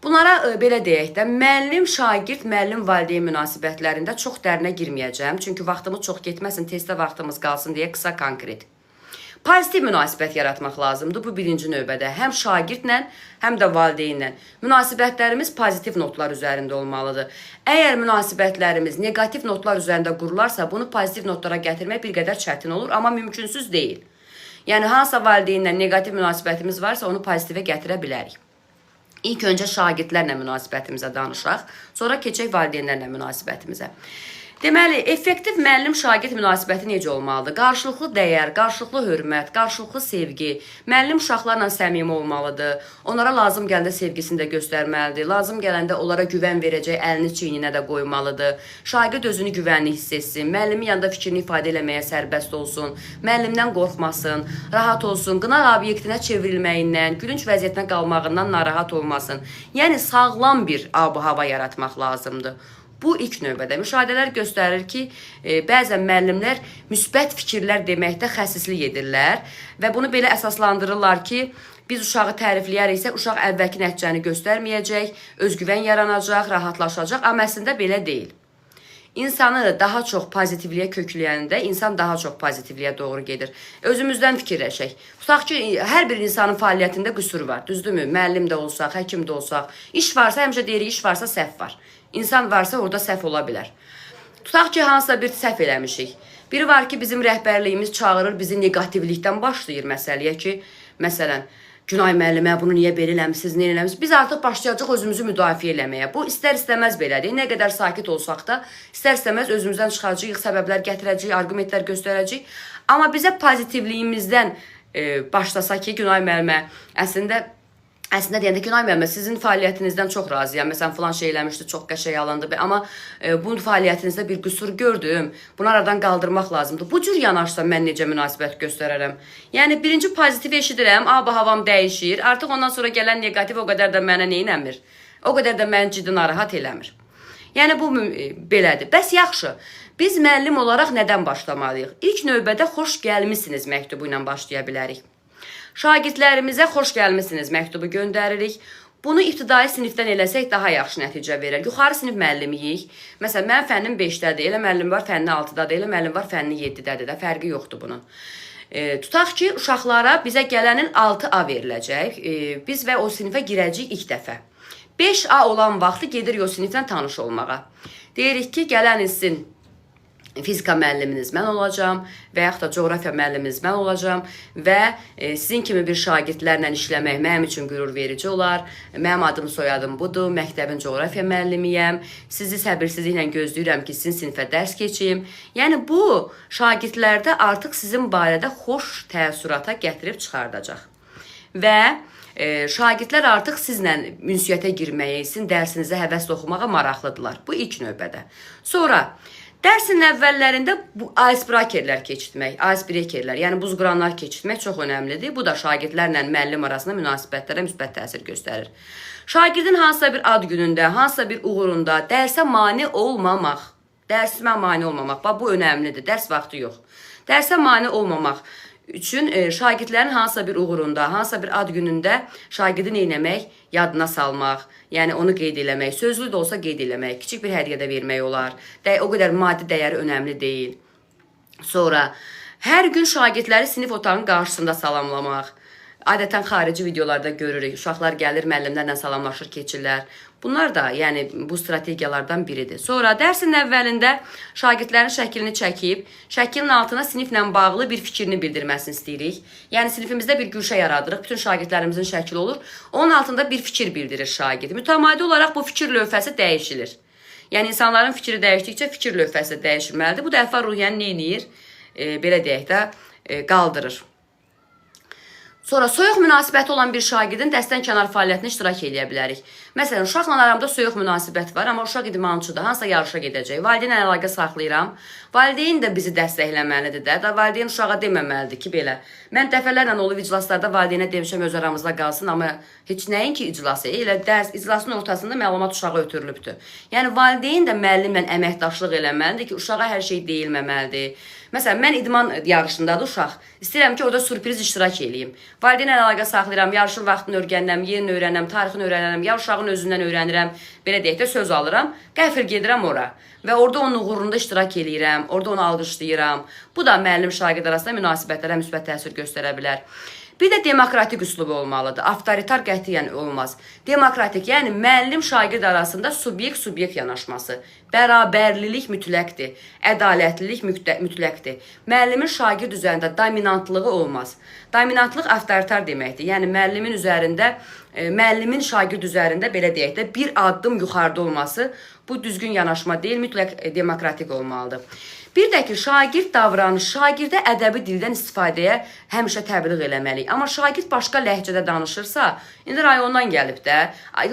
Bunlara belə deyək də, müəllim, şagird, müəllim, valideyn münasibətlərində çox dərinə girməyəcəm. Çünki vaxtımız çox getməsin, testdə vaxtımız qalsın deyə qısa konkret. Pozitiv münasibət yaratmaq lazımdır bu birinci növbədə. Həm şagirdlə, həm də valideynlə. Münasibətlərimiz pozitiv notlar üzərində olmalıdır. Əgər münasibətlərimiz negativ notlar üzərində qurularsa, bunu pozitiv notlara gətirmək bir qədər çətin olur, amma mümkünsüz deyil. Yəni, hansısa valideynlə negativ münasibətimiz varsa, onu pozitivə gətirə bilərik. İlk öncə şagirdlərlə münasibətimizə danışaq, sonra keçək valideynlərlə münasibətimizə. Deməli, effektiv müəllim-şagird münasibəti necə olmalıdır? Qarşılıqlı dəyər, qarşılıqlı hörmət, qarşılıqlı sevgi. Müəllim uşaqlarla səmimi olmalıdır. Onlara lazım gələndə sevgisini də göstərməlidir. Lazım gələndə onlara güvən verəcək, əlini çiyninə də qoymalıdır. Şagird özünü güvənli hiss etsin. Müəllimin yanında fikrini ifadə eləməyə sərbəst olsun. Müəllimdən qorxmasın, rahat olsun. Qınaq obyektinə çevrilməyindən, gülünc vəziyyətinə qalmağından narahat olmasın. Yəni, sağlam bir ab-hava yaratmaq lazımdır. Bu ilk növbədə. Müşahidələr göstərir ki, bəzən müəllimlər müsbət fikirlər deməkdə xəsislik edirlər və bunu belə əsaslandırırlar ki, biz uşağı tərifləyəriksə, uşaq əvvəlki nəticəni göstərməyəcək, özgüvən yaranacaq, rahatlaşacaq, amma əslində belə deyil. İnsanı daha çox pozitivliyə kökləyəndə insan daha çox pozitivliyə doğru gedir. Özümüzdən fikirləşək. Tutaq ki, hər bir insanın fəaliyyətində qüsur var, düzdürmü? Müəllim də olsaq, həkim də olsaq. İş varsa, həmişə deyirik, iş varsa səhv var. İnsan varsa orada səhv ola bilər. Tutaq ki, hansısa bir səhv eləmişik. Biri var ki, bizim rəhbərliyimiz çağırır, bizi negativlikdən başlayır məsələyə ki, məsələn, Günay müəllimə, bunu niyə belə eləmişsiniz, nə eləmişsiniz? Biz artıq başlayacaq özümüzü müdafiə eləməyə. Bu, istər-istəməz belədir. Nə qədər sakit olsaq da, istər-istəməz özümüzdən çıxacağıq, səbəblər gətirəcəyik, argumentlər göstərəcəyik. Amma bizə pozitivliyimizdən başlasaq ki, Günay müəllimə, Əslində deyəndə Günay müəllimə, sizin fəaliyyətinizdən çox razıyam. Məsələn, filan şey eləmişdi, çox qəşəng alındı. Amma bu fəaliyyətinizdə bir qüsur gördüm. Bunu aradan qaldırmaq lazımdır. Bu cür yanaşsa mən necə münasibət göstərərəm? Yəni, birinci pozitiv eşidirəm, ab-havam dəyişir. Artıq ondan sonra gələn negativ o qədər də mənə neynəmir? O qədər də məni ciddi narahat eləmir. Yəni, bu belədir. Bəs yaxşı, biz müəllim olaraq nədən başlamalıyıq? İlk növbədə xoş gəlmisiniz məktubu ilə başlaya bilərik. Şagirdlərimizə xoş gəlmisiniz məktubu göndəririk. Bunu ibtidai sinifdən eləsək daha yaxşı nəticə verər. Yuxarı sinif müəllimiyik. Məsələn, mənim fənnim 5-dədir, elə müəllim var fənni 6-dadır, elə müəllim var fənni 7-dədir də, fərqi yoxdur bunun. Tutaq ki, uşaqlara bizə gələnin 6A veriləcək. Biz və o sinifə girəcəyik ilk dəfə. 5A olan vaxtı gedirik o sinifdən tanış olmağa. Deyirik ki, gələnizin fizika müəlliminiz mən olacam və yaxud da coğrafiya müəlliminiz mən olacam və sizin kimi bir şagirdlərlə işləmək mənim üçün qürur verici olar. Mənim adım, soyadım budur, məktəbin coğrafiya müəllimiyəm. Sizi səbirsizliklə gözləyirəm ki, sizin sinifə dərs keçim. Yəni, bu şagirdlərdə artıq sizin barədə xoş təəssürata gətirib çıxardacaq. Və şagirdlər artıq sizlə ünsiyyətə girməyə, sizin dərsinizə həvəslə oxumağa maraqlıdırlar. Bu ilk növbədə. Sonra, dərsin əvvəllərində icebreakerlər keçirtmək, yəni buzquranlar keçirtmək çox önəmlidir. Bu da şagirdlərlə müəllim arasında münasibətlərə müsbət təsir göstərir. Şagirdin hansısa bir ad günündə, hansısa bir uğurunda dərsə mane olmamaq, dərsimə mane olmamaq, bu önəmlidir, dərs vaxtı yox. Dərsə mane olmamaq üçün şagirdlərin hansısa bir uğurunda, hansısa bir ad günündə şagirdi neynəmək, yadına salmaq, yəni onu qeyd eləmək, sözlü də olsa qeyd eləmək, kiçik bir hədiyyə də vermək olar. O qədər maddi dəyəri önəmli deyil. Sonra, hər gün şagirdləri sinif otağının qarşısında salamlamaq. Adətən xarici videolarda görürük. Uşaqlar gəlir, müəllimlərlə salamlaşır, keçirlər. Bunlar da, yəni, bu strategiyalardan biridir. Sonra, dərsin əvvəlində şagirdlərin şəklini çəkib, şəklin altına siniflə bağlı bir fikrini bildirməsini istəyirik. Yəni, sinifimizdə bir güşə yaradırıq, bütün şagirdlərimizin şəkli olur. Onun altında bir fikir bildirir şagird. Mütəmadi olaraq bu fikir lövhəsi dəyişilir. Yəni, insanların fikri dəyişdikcə fikir lövhəsi dəyişilməlidir. Bu dəfə ruhiyyəni neyniyir? Belə deyək də, qaldırır. Sonra, soyuq münasibəti olan bir şagirdin dərsdən kənar fəaliyyətinə iştirak edə bilərik. Məsələn, uşaqla aramda soyuq münasibət var, amma uşaq idmançıdır, hansısa yarışa gedəcək. Valideynlə əlaqə saxlayıram. Valideyn də bizi dəstəkləməlidir də. Valideyn uşağa deməməlidir ki, belə. Mən dəfələrlə olub iclaslarda valideynə demişəm, öz aramızda qalsın, amma heç nəyin ki iclası, elə dərs, iclasın ortasında məlumat uşağa ötürülübdür. Yəni, valideyn də müəllimlə əməkdaşlıq eləməlidir ki, uşağa hər şey deyilməməlidir. Məsələn, mən idman yarışındadır uşaq. İstəyirəm ki, orada sürpriz iştirak eləyim. Valideynlə əlaqə saxlayıram, yarışın vaxtını öyrənirəm, yerini öyrənirəm, tarixini öyrənirəm, ya uşağın özündən öyrənirəm, belə deyək də söz alıram, qəfil gedirəm ora. Və orada onun uğurunda iştirak eləyirəm, orada onu alqışlayıram. Bu da müəllim-şagird arasında münasibətlərə müsbət təsir göstərə bilər. Bir də demokratik üslubu olmalıdır. Avtoritar qətiyyən olmaz. Demokratik, yəni müəllim-şagird arasında subyekt yanaşması. Bərabərlilik mütləqdir. Ədalətlilik mütləqdir. Müəllimin şagird üzərində dominantlığı olmaz. Dominantlıq avtoritar deməkdir. Yəni müəllimin üzərində, müəllimin şagird üzərində belə deyək də bir addım yuxarıda olması bu düzgün yanaşma deyil, mütləq demokratik olmalıdır. Bir də ki, şagird davranış, şagirdə ədəbi dildən istifadəyə həmişə təbliğ eləməliyik. Amma şagird başqa ləhcədə danışırsa, indi rayondan gəlib də,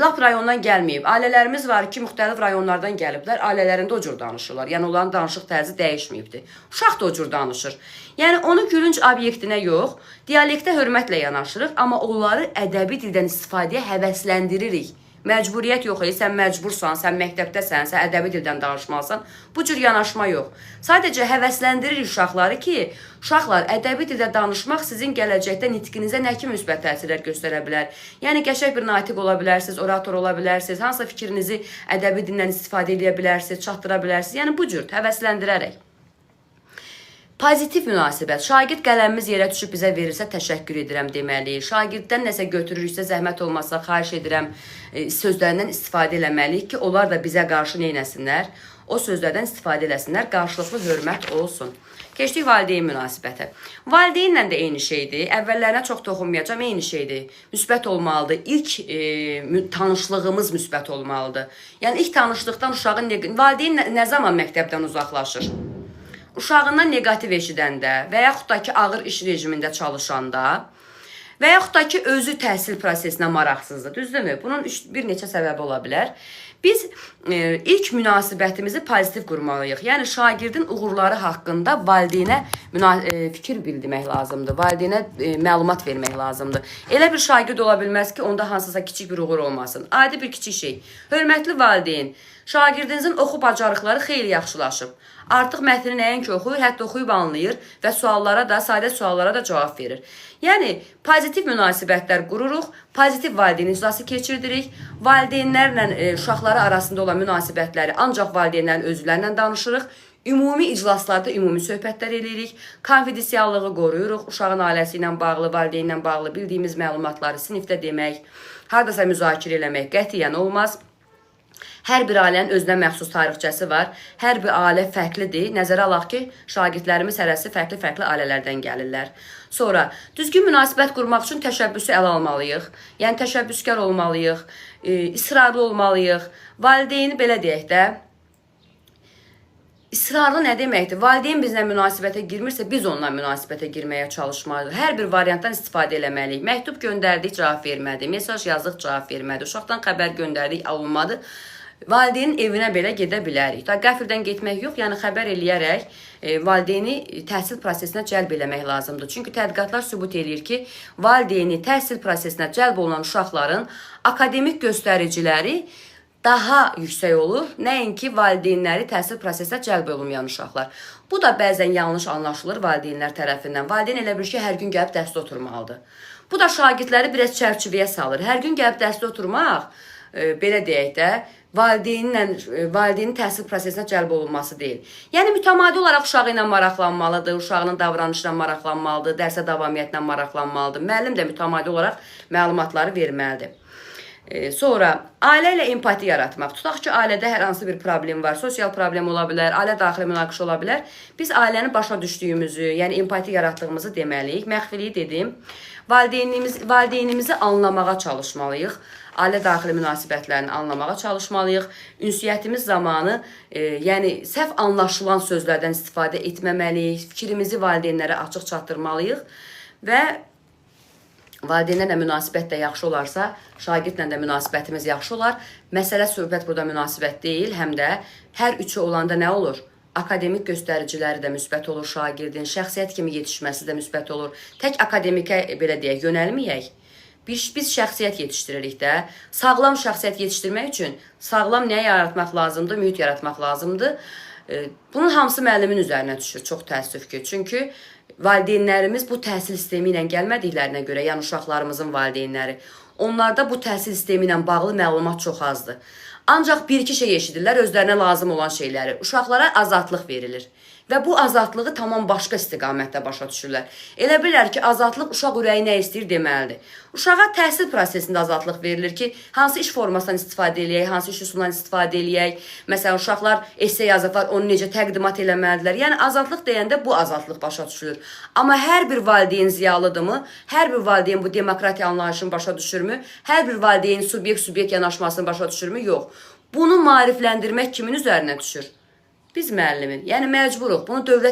lap rayondan gəlməyib. Ailələrimiz var ki, müxtəlif rayonlardan gəliblər, ailələrində o cür danışırlar. Yəni, onların danışıq tərzi dəyişməyibdir. Uşaq da o cür danışır. Yəni, onu gülünc obyektinə yox, dialektə hörmətlə yanaşırıq, amma onları ədəbi dildən istifadəyə həvəsləndiririk. Məcburiyyət yox, sən məcbursan, sən məktəbdəsən, sən ədəbi dildən danışmalısan. Bu cür yanaşma yox. Sadəcə həvəsləndirir uşaqları ki, uşaqlar ədəbi dildə danışmaq sizin gələcəkdə nitqinizə nə kimi müsbət təsirlər göstərə bilər. Yəni, qəşəng bir natiq ola bilərsiniz, orator ola bilərsiniz, hansısa fikrinizi ədəbi dildən istifadə edə bilərsiniz, çatdıra bilərsiniz. Yəni, bu cür həvəsləndirərək. Pozitiv münasibət. Şagird qələmimiz yerə düşüb bizə verirsə təşəkkür edirəm deməliyik. Şagirddən nəsə götürürüksə zəhmət olmazsa xahiş edirəm sözlərindən istifadə eləməliyik ki, onlar da bizə qarşı neynəsinlər? O sözlərdən istifadə eləsinlər, qarşılıqlı hörmət olsun. Keçdik valideyn münasibətə. Valideynlə də eyni şeydir. Əvvəllərinə çox toxunmayacağım, eyni şeydir. Müsbət olmalıdır. İlk tanışlığımız müsbət olmalıdır. Yəni, ilk tanışlıqdan uşağın valideyn nə zaman məktəbdən uzaqlaşır? Uşağından negativ eşidəndə və yaxud da ki, ağır iş rejimində çalışanda və yaxud da ki, özü təhsil prosesinə maraqsızdır, düzdürmü? Bunun bir neçə səbəbi ola bilər. Biz ilk münasibətimizi pozitiv qurmalıyıq. Yəni, şagirdin uğurları haqqında valideynə fikir bildirmək lazımdır, valideynə məlumat vermək lazımdır. Elə bir şagird ola bilməz ki, onda hansısa kiçik bir uğur olmasın. Adi bir kiçik şey. Hörmətli valideyn, şagirdinizin oxu bacarıqları xeyli yaxşılaşıb. Artıq mətni nəinki oxuyur, hətta oxuyub anlayır və sadə suallara da cavab verir. Yəni, pozitiv münasibətlər qururuq, pozitiv valideyn iclası keçirdirik, valideynlərlə uşaqları arasında olan münasibətləri ancaq valideynlərin özlərlə danışırıq, ümumi iclaslarda ümumi söhbətlər edirik, konfidensiallığı qoruyuruq, uşağın ailəsi ilə bağlı, valideynlə bağlı bildiyimiz məlumatları sinifdə demək, haradasa müzakirə eləmək qətiyyən olmaz. Hər bir ailənin özünə məxsus tarixçəsi var. Hər bir ailə fərqlidir. Nəzərə alaq ki, şagirdlərimiz hərəsi fərqli ailələrdən gəlirlər. Sonra, düzgün münasibət qurmaq üçün təşəbbüsü ələ almalıyıq. Yəni, təşəbbüskar olmalıyıq, israrlı olmalıyıq. Valideyni belə deyək də, israrlı nə deməkdir? Valideyn bizlə münasibətə girmirsə, biz onunla münasibətə girməyə çalışmalıyıq. Hər bir variantdan istifadə eləməliyik. Məktub göndərdik, cavab vermədi. Mesaj yazdıq, cavab vermədi. Uşaqdan xəbər göndərdik, alınmadı. Valideynin evinə belə gedə bilərik. Qəfildən getmək yox, yəni xəbər eləyərək valideyni təhsil prosesinə cəlb eləmək lazımdır. Çünki tədqiqatlar sübut eləyir ki, valideyni təhsil prosesinə cəlb olunan uşaqların akademik göstəriciləri daha yüksək olur, nəinki valideynləri təhsil prosesinə cəlb olunmayan uşaqlar. Bu da bəzən yanlış anlaşılır valideynlər tərəfindən. Valideyn elə bir ki, hər gün gəlib dərsdə oturmalıdır. Bu da şagirdləri biraz çərçivəyə salır. Hər gün gəlib dərsdə oturmaq, belə deyək də, valideynin təhsil prosesinə cəlb olunması deyil. Yəni, mütəmadi olaraq uşağı ilə maraqlanmalıdır, uşağının davranışına maraqlanmalıdır, dərsə davamiyyətlə maraqlanmalıdır. Müəllim də mütəmadi olaraq məlumatları verməlidir. Sonra, ailə ilə empati yaratmaq. Tutaq ki, ailədə hər hansı bir problem var, sosial problem ola bilər, ailə daxili münaqişə ola bilər. Biz ailəni başa düşdüyümüzü, yəni empati yaratdığımızı deməliyik. Məxfiliyi dedim. Valideynimizi anlamağa çalışmalıyıq. Ailə daxili münasibətlərini anlamağa çalışmalıyıq. Ünsiyyətimiz zamanı, yəni səhv anlaşılan sözlərdən istifadə etməməliyik. Fikrimizi valideynlərə açıq çatdırmalıyıq və valideynlərlə münasibət də yaxşı olarsa, şagirdlə də münasibətimiz yaxşı olar. Məsələ söhbət burada münasibət deyil, həm də hər üçü olanda nə olur? Akademik göstəriciləri də müsbət olur şagirdin, şəxsiyyət kimi yetişməsi də müsbət olur. Tək akademikə, belə deyək, yönəlməyək. Biz şəxsiyyət yetişdiririk də. Sağlam şəxsiyyət yetişdirmək üçün sağlam nəyə yaratmaq lazımdır? Mühit yaratmaq lazımdır. Bunun hamısı müəllimin üzərinə düşür, çox təəssüf ki. Çünki valideynlərimiz bu təhsil sistemi ilə gəlmədiklərinə görə, yəni uşaqlarımızın valideynləri, onlarda bu təhsil sistemi ilə bağlı məlumat çox azdır. Ancaq bir-iki şey eşidirlər, özlərinə lazım olan şeyləri. Uşaqlara azadlıq verilir. Və bu azadlığı tamam başqa istiqamətdə başa düşürlər. Elə bilər ki, azadlıq uşaq ürəyi nə istəyir deməlidir. Uşağa təhsil prosesində azadlıq verilir ki, hansı iş formasından istifadə eləyək, hansı iş üsulundan istifadə eləyək. Məsələn, uşaqlar esse yazıblar, onu necə təqdimat eləməlidirlər. Yəni, azadlıq deyəndə bu azadlıq başa düşülür. Amma hər bir valideyn ziyalıdırmı? Hər bir valideyn bu demokratiya anlayışını başa düşürmü? Hər bir valideyn subyekt yanaşmasını başa düşürmü? Yox. Bunu maarifləndirmək kimin üzərinə düşür? Biz müəllimin. Yəni məcburuq. Bunu dövlət